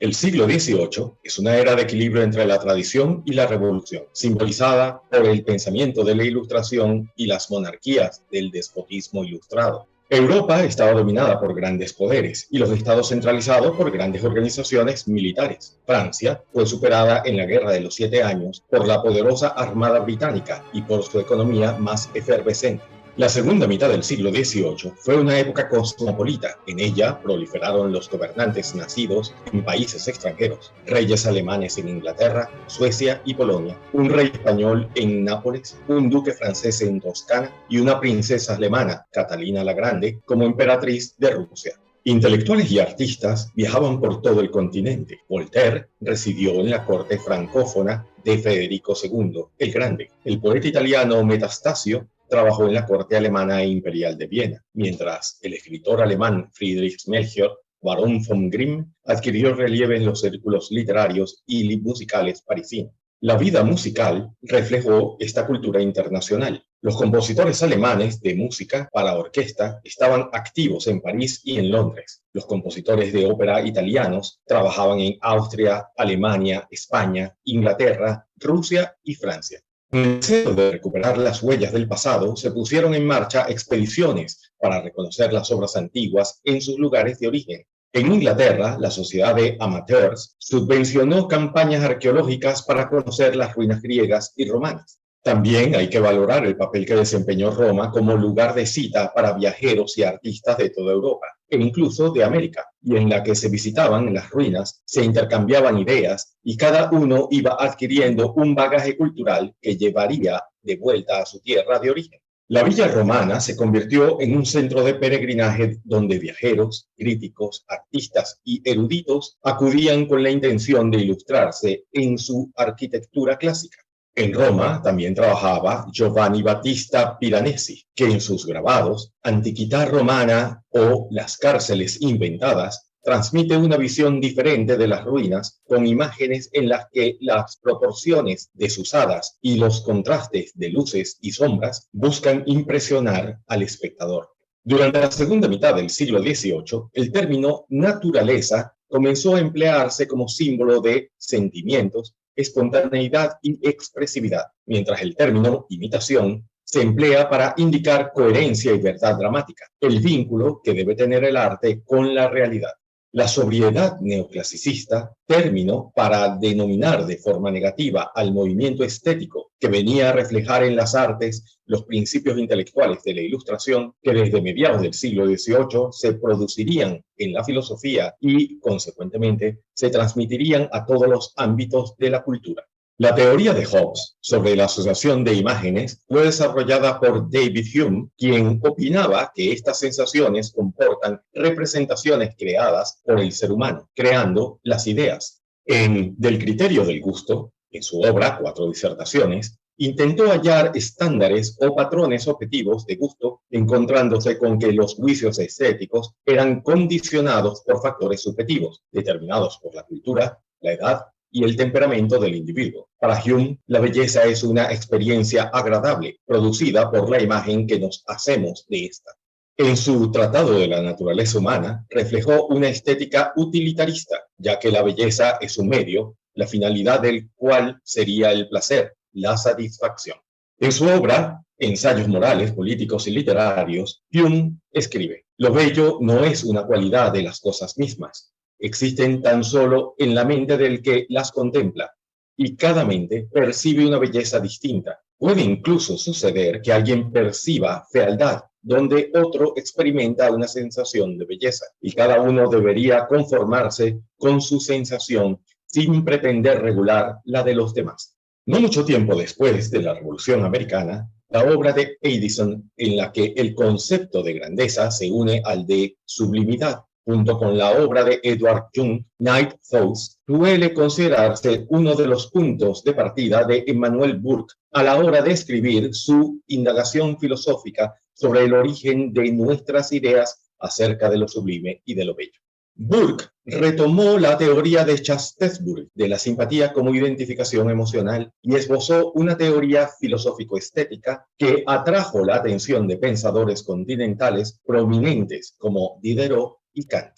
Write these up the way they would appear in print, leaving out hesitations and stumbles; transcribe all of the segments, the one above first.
El siglo XVIII es una era de equilibrio entre la tradición y la revolución, simbolizada por el pensamiento de la Ilustración y las monarquías del despotismo ilustrado. Europa estaba dominada por grandes poderes y los estados centralizados por grandes organizaciones militares. Francia fue superada en la Guerra de los 7 Años por la poderosa Armada Británica y por su economía más efervescente. La segunda mitad del siglo XVIII fue una época cosmopolita. En ella proliferaron los gobernantes nacidos en países extranjeros, reyes alemanes en Inglaterra, Suecia y Polonia, un rey español en Nápoles, un duque francés en Toscana y una princesa alemana, Catalina la Grande, como emperatriz de Rusia. Intelectuales y artistas viajaban por todo el continente. Voltaire residió en la corte francófona de Federico II el Grande. El poeta italiano Metastasio trabajó en la corte alemana e imperial de Viena, mientras el escritor alemán Friedrich Melchior Baron von Grimm adquirió relieve en los círculos literarios y musicales parisinos. La vida musical reflejó esta cultura internacional. Los compositores alemanes de música para orquesta estaban activos en París y en Londres. Los compositores de ópera italianos trabajaban en Austria, Alemania, España, Inglaterra, Rusia y Francia. En el deseo de recuperar las huellas del pasado, se pusieron en marcha expediciones para reconocer las obras antiguas en sus lugares de origen. En Inglaterra, la Sociedad de Amateurs subvencionó campañas arqueológicas para conocer las ruinas griegas y romanas. También hay que valorar el papel que desempeñó Roma como lugar de cita para viajeros y artistas de toda Europa, e incluso de América, y en la que se visitaban las ruinas, se intercambiaban ideas y cada uno iba adquiriendo un bagaje cultural que llevaría de vuelta a su tierra de origen. La villa romana se convirtió en un centro de peregrinaje donde viajeros, críticos, artistas y eruditos acudían con la intención de ilustrarse en su arquitectura clásica. En Roma también trabajaba Giovanni Battista Piranesi, que en sus grabados Antiquità Romana o Las cárceles inventadas transmite una visión diferente de las ruinas con imágenes en las que las proporciones desusadas y los contrastes de luces y sombras buscan impresionar al espectador. Durante la segunda mitad del siglo XVIII, el término naturaleza comenzó a emplearse como símbolo de sentimientos, espontaneidad y expresividad, mientras el término imitación se emplea para indicar coherencia y verdad dramática, el vínculo que debe tener el arte con la realidad. La sobriedad neoclasicista, término para denominar de forma negativa al movimiento estético que venía a reflejar en las artes los principios intelectuales de la Ilustración que desde mediados del siglo XVIII se producirían en la filosofía y, consecuentemente, se transmitirían a todos los ámbitos de la cultura. La teoría de Hobbes sobre la asociación de imágenes fue desarrollada por David Hume, quien opinaba que estas sensaciones comportan representaciones creadas por el ser humano, creando las ideas. En Del criterio del gusto, en su obra 4 disertaciones, intentó hallar estándares o patrones objetivos de gusto, encontrándose con que los juicios estéticos eran condicionados por factores subjetivos, determinados por la cultura, la edad, y el temperamento del individuo. Para Hume, la belleza es una experiencia agradable, producida por la imagen que nos hacemos de esta. En su Tratado de la Naturaleza Humana, reflejó una estética utilitarista, ya que la belleza es un medio, la finalidad del cual sería el placer, la satisfacción. En su obra, Ensayos morales, políticos y literarios, Hume escribe: lo bello no es una cualidad de las cosas mismas, existen tan solo en la mente del que las contempla, y cada mente percibe una belleza distinta. Puede incluso suceder que alguien perciba fealdad, donde otro experimenta una sensación de belleza, y cada uno debería conformarse con su sensación sin pretender regular la de los demás. No mucho tiempo después de la Revolución Americana, la obra de Addison, en la que el concepto de grandeza se une al de sublimidad, junto con la obra de Edward Young, Night Thoughts, suele considerarse uno de los puntos de partida de Emmanuel Burke a la hora de escribir su indagación filosófica sobre el origen de nuestras ideas acerca de lo sublime y de lo bello. Burke retomó la teoría de Shaftesbury de la simpatía como identificación emocional y esbozó una teoría filosófico-estética que atrajo la atención de pensadores continentales prominentes como Diderot y Kant.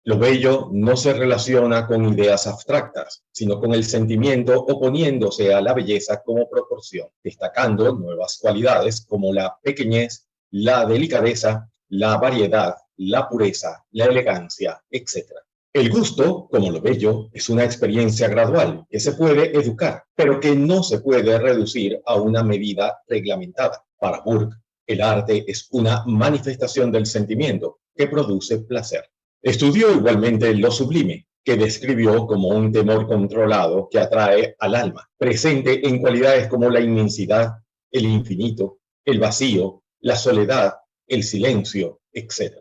Lo bello no se relaciona con ideas abstractas, sino con el sentimiento oponiéndose a la belleza como proporción, destacando nuevas cualidades como la pequeñez, la delicadeza, la variedad, la pureza, la elegancia, etc. El gusto, como lo bello, es una experiencia gradual que se puede educar, pero que no se puede reducir a una medida reglamentada. Para Burke, el arte es una manifestación del sentimiento que produce placer. Estudió igualmente lo sublime, que describió como un temor controlado que atrae al alma, presente en cualidades como la inmensidad, el infinito, el vacío, la soledad, el silencio, etc.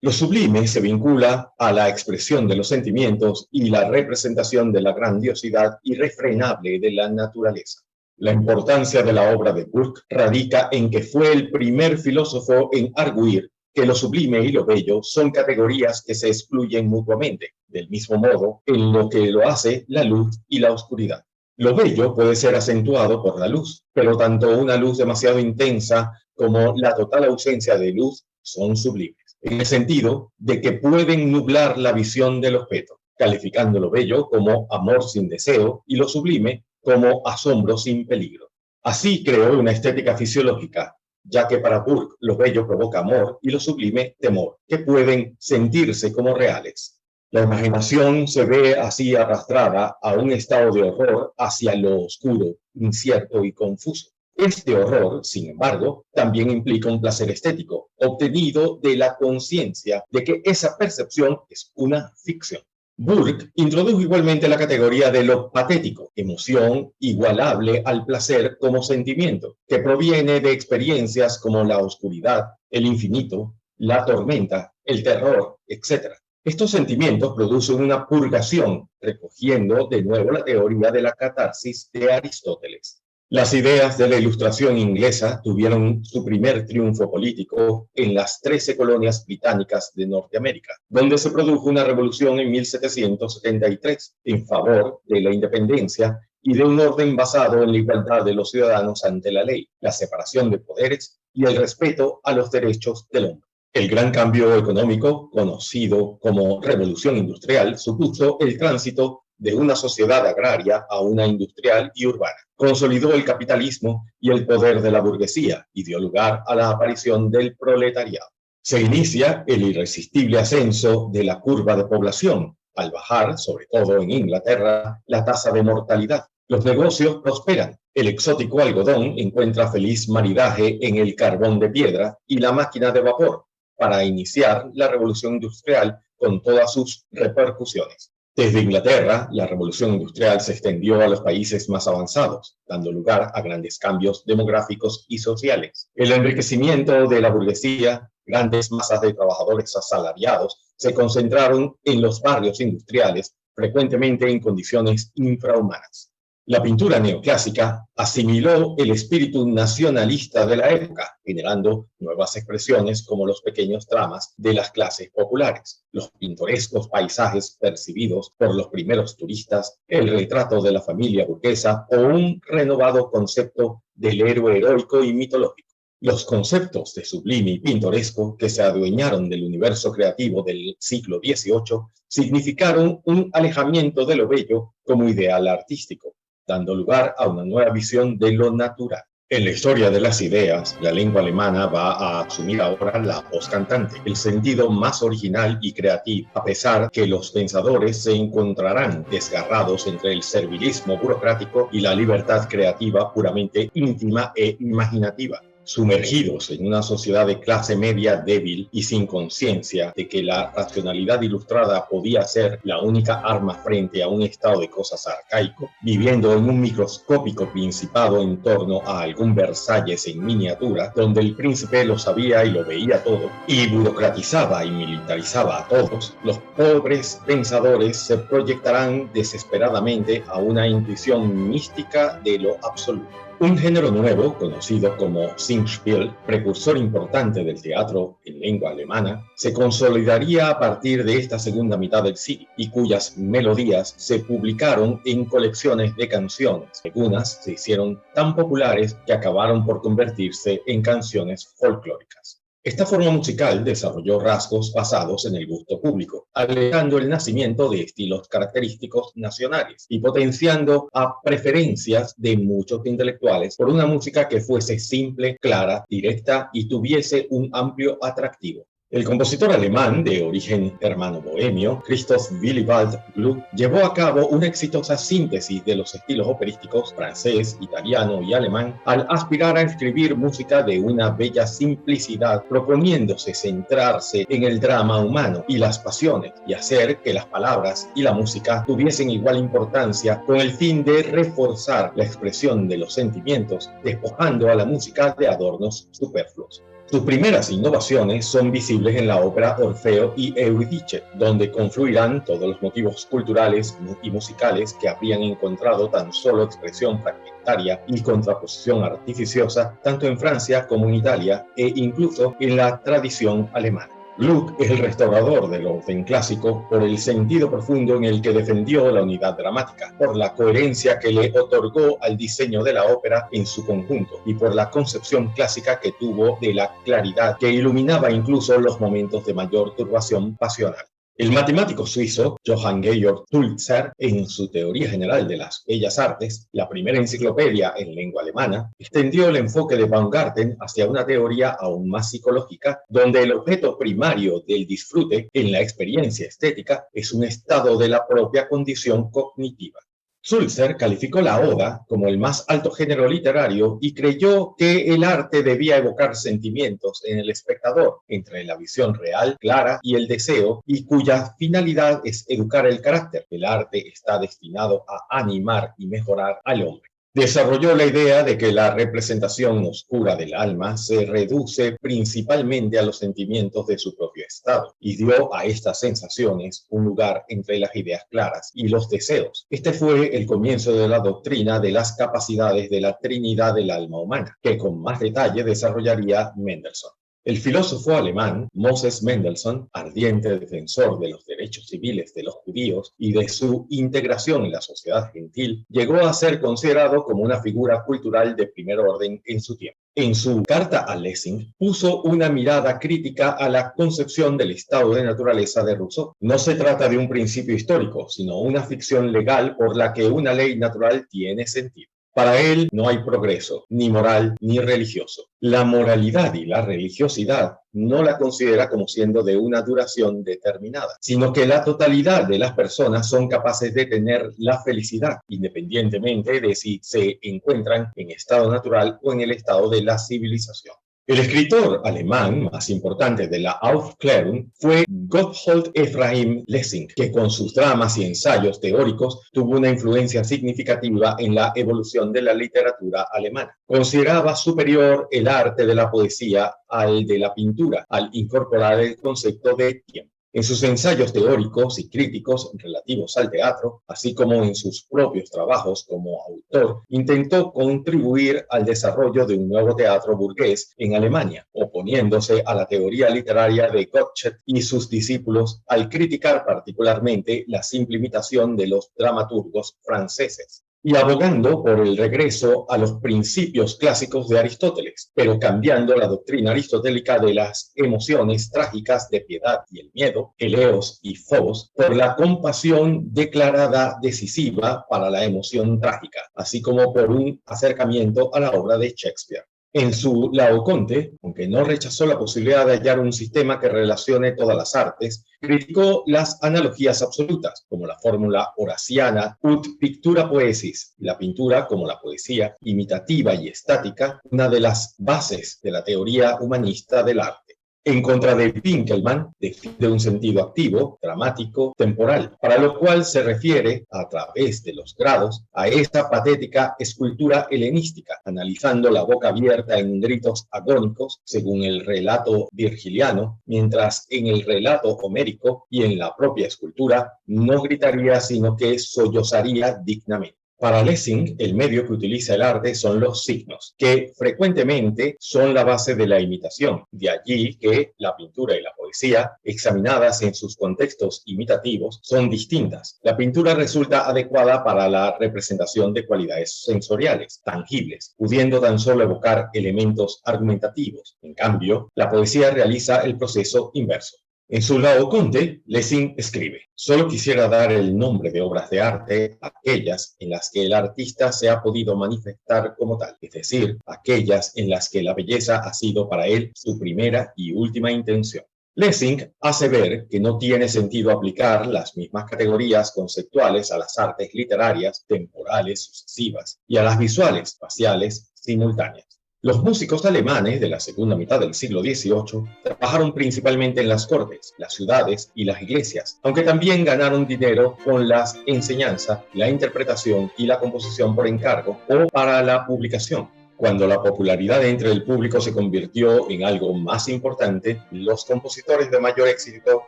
Lo sublime se vincula a la expresión de los sentimientos y la representación de la grandiosidad irrefrenable de la naturaleza. La importancia de la obra de Burke radica en que fue el primer filósofo en arguir que lo sublime y lo bello son categorías que se excluyen mutuamente, del mismo modo en lo que lo hace la luz y la oscuridad. Lo bello puede ser acentuado por la luz, pero tanto una luz demasiado intensa como la total ausencia de luz son sublimes, en el sentido de que pueden nublar la visión del objeto, calificando lo bello como amor sin deseo y lo sublime como asombro sin peligro. Así creó una estética fisiológica, ya que para Burke lo bello provoca amor y lo sublime temor, que pueden sentirse como reales. La imaginación se ve así arrastrada a un estado de horror hacia lo oscuro, incierto y confuso. Este horror, sin embargo, también implica un placer estético, obtenido de la conciencia de que esa percepción es una ficción. Burke introdujo igualmente la categoría de lo patético, emoción igualable al placer como sentimiento, que proviene de experiencias como la oscuridad, el infinito, la tormenta, el terror, etc. Estos sentimientos producen una purgación, recogiendo de nuevo la teoría de la catarsis de Aristóteles. Las ideas de la Ilustración inglesa tuvieron su primer triunfo político en las 13 colonias británicas de Norteamérica, donde se produjo una revolución en 1773 en favor de la independencia y de un orden basado en la igualdad de los ciudadanos ante la ley, la separación de poderes y el respeto a los derechos del hombre. El gran cambio económico, conocido como Revolución Industrial, supuso el tránsito de una sociedad agraria a una industrial y urbana. Consolidó el capitalismo y el poder de la burguesía y dio lugar a la aparición del proletariado. Se inicia el irresistible ascenso de la curva de población, al bajar, sobre todo en Inglaterra, la tasa de mortalidad. Los negocios prosperan. El exótico algodón encuentra feliz maridaje en el carbón de piedra y la máquina de vapor para iniciar la revolución industrial con todas sus repercusiones. Desde Inglaterra, la revolución industrial se extendió a los países más avanzados, dando lugar a grandes cambios demográficos y sociales. El enriquecimiento de la burguesía, grandes masas de trabajadores asalariados, se concentraron en los barrios industriales, frecuentemente en condiciones infrahumanas. La pintura neoclásica asimiló el espíritu nacionalista de la época, generando nuevas expresiones como los pequeños dramas de las clases populares, los pintorescos paisajes percibidos por los primeros turistas, el retrato de la familia burguesa o un renovado concepto del héroe heroico y mitológico. Los conceptos de sublime y pintoresco que se adueñaron del universo creativo del siglo XVIII significaron un alejamiento de lo bello como ideal artístico, dando lugar a una nueva visión de lo natural. En la historia de las ideas, la lengua alemana va a asumir ahora la voz cantante, el sentido más original y creativo, a pesar que los pensadores se encontrarán desgarrados entre el servilismo burocrático y la libertad creativa puramente íntima e imaginativa. Sumergidos en una sociedad de clase media débil y sin conciencia de que la racionalidad ilustrada podía ser la única arma frente a un estado de cosas arcaico, viviendo en un microscópico principado en torno a algún Versalles en miniatura, donde el príncipe lo sabía y lo veía todo, y burocratizaba y militarizaba a todos, los pobres pensadores se proyectarán desesperadamente a una intuición mística de lo absoluto. Un género nuevo, conocido como Singspiel, precursor importante del teatro en lengua alemana, se consolidaría a partir de esta segunda mitad del siglo y cuyas melodías se publicaron en colecciones de canciones. Algunas se hicieron tan populares que acabaron por convertirse en canciones folclóricas. Esta forma musical desarrolló rasgos basados en el gusto público, alegando el nacimiento de estilos característicos nacionales y potenciando a preferencias de muchos intelectuales por una música que fuese simple, clara, directa y tuviese un amplio atractivo. El compositor alemán de origen germano-bohemio, Christoph Willibald Gluck, llevó a cabo una exitosa síntesis de los estilos operísticos francés, italiano y alemán al aspirar a escribir música de una bella simplicidad, proponiéndose centrarse en el drama humano y las pasiones y hacer que las palabras y la música tuviesen igual importancia con el fin de reforzar la expresión de los sentimientos, despojando a la música de adornos superfluos. Sus primeras innovaciones son visibles en la ópera Orfeo y Eurídice, donde confluirán todos los motivos culturales y musicales que habrían encontrado tan solo expresión fragmentaria y contraposición artificiosa tanto en Francia como en Italia e incluso en la tradición alemana. Gluck es el restaurador del orden clásico por el sentido profundo en el que defendió la unidad dramática, por la coherencia que le otorgó al diseño de la ópera en su conjunto y por la concepción clásica que tuvo de la claridad que iluminaba incluso los momentos de mayor turbación pasional. El matemático suizo Johann Georg Sulzer, en su Teoría General de las Bellas Artes, la primera enciclopedia en lengua alemana, extendió el enfoque de Baumgarten hacia una teoría aún más psicológica, donde el objeto primario del disfrute en la experiencia estética es un estado de la propia condición cognitiva. Sulzer calificó la oda como el más alto género literario y creyó que el arte debía evocar sentimientos en el espectador entre la visión real, clara y el deseo, y cuya finalidad es educar el carácter. El arte está destinado a animar y mejorar al hombre. Desarrolló la idea de que la representación oscura del alma se reduce principalmente a los sentimientos de su propio estado y dio a estas sensaciones un lugar entre las ideas claras y los deseos. Este fue el comienzo de la doctrina de las capacidades de la Trinidad del alma humana, que con más detalle desarrollaría Mendelssohn. El filósofo alemán Moses Mendelssohn, ardiente defensor de los derechos civiles de los judíos y de su integración en la sociedad gentil, llegó a ser considerado como una figura cultural de primer orden en su tiempo. En su carta a Lessing, puso una mirada crítica a la concepción del estado de naturaleza de Rousseau. No se trata de un principio histórico, sino una ficción legal por la que una ley natural tiene sentido. Para él no hay progreso, ni moral, ni religioso. La moralidad y la religiosidad no la considera como siendo de una duración determinada, sino que la totalidad de las personas son capaces de tener la felicidad, independientemente de si se encuentran en estado natural o en el estado de la civilización. El escritor alemán más importante de la Aufklärung fue Gotthold Ephraim Lessing, que con sus dramas y ensayos teóricos tuvo una influencia significativa en la evolución de la literatura alemana. Consideraba superior el arte de la poesía al de la pintura, al incorporar el concepto de tiempo. En sus ensayos teóricos y críticos relativos al teatro, así como en sus propios trabajos como autor, intentó contribuir al desarrollo de un nuevo teatro burgués en Alemania, oponiéndose a la teoría literaria de Gottsched y sus discípulos al criticar particularmente la simple imitación de los dramaturgos franceses, y abogando por el regreso a los principios clásicos de Aristóteles, pero cambiando la doctrina aristotélica de las emociones trágicas de piedad y el miedo, Eleos y Fobos, por la compasión declarada decisiva para la emoción trágica, así como por un acercamiento a la obra de Shakespeare. En su Laoconte, aunque no rechazó la posibilidad de hallar un sistema que relacione todas las artes, criticó las analogías absolutas, como la fórmula horaciana ut pictura poesis, la pintura como la poesía, imitativa y estática, una de las bases de la teoría humanista del arte. En contra de Winkelmann, defiende un sentido activo, dramático, temporal, para lo cual se refiere, a través de los grados, a esta patética escultura helenística, analizando la boca abierta en gritos agónicos, según el relato virgiliano, mientras en el relato homérico y en la propia escultura no gritaría, sino que sollozaría dignamente. Para Lessing, el medio que utiliza el arte son los signos, que frecuentemente son la base de la imitación. De allí que la pintura y la poesía, examinadas en sus contextos imitativos, son distintas. La pintura resulta adecuada para la representación de cualidades sensoriales, tangibles, pudiendo tan solo evocar elementos argumentativos. En cambio, la poesía realiza el proceso inverso. En su Laocoonte, Lessing escribe: «Solo quisiera dar el nombre de obras de arte a aquellas en las que el artista se ha podido manifestar como tal, es decir, aquellas en las que la belleza ha sido para él su primera y última intención». Lessing hace ver que no tiene sentido aplicar las mismas categorías conceptuales a las artes literarias, temporales, sucesivas, y a las visuales, faciales, simultáneas. Los músicos alemanes de la segunda mitad del siglo XVIII trabajaron principalmente en las cortes, las ciudades y las iglesias, aunque también ganaron dinero con la enseñanza, la interpretación y la composición por encargo o para la publicación. Cuando la popularidad entre el público se convirtió en algo más importante, los compositores de mayor éxito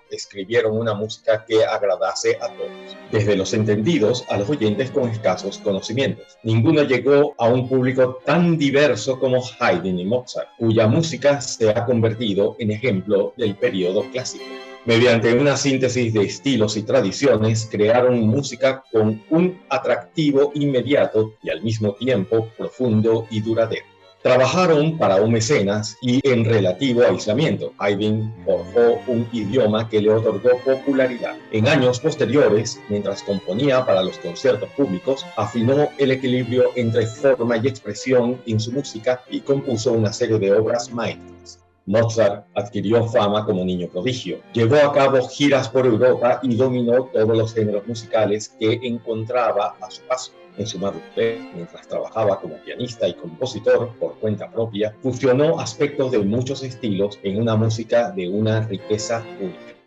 escribieron una música que agradase a todos, desde los entendidos a los oyentes con escasos conocimientos. Ninguno llegó a un público tan diverso como Haydn y Mozart, cuya música se ha convertido en ejemplo del periodo clásico. Mediante una síntesis de estilos y tradiciones, crearon música con un atractivo inmediato y al mismo tiempo profundo y duradero. Trabajaron para un mecenas y en relativo aislamiento. Haydn forjó un idioma que le otorgó popularidad. En años posteriores, mientras componía para los conciertos públicos, afinó el equilibrio entre forma y expresión en su música y compuso una serie de obras maestras. Mozart adquirió fama como niño prodigio, llevó a cabo giras por Europa y dominó todos los géneros musicales que encontraba a su paso. En su madurez, mientras trabajaba como pianista y compositor por cuenta propia, fusionó aspectos de muchos estilos en una música de una riqueza única.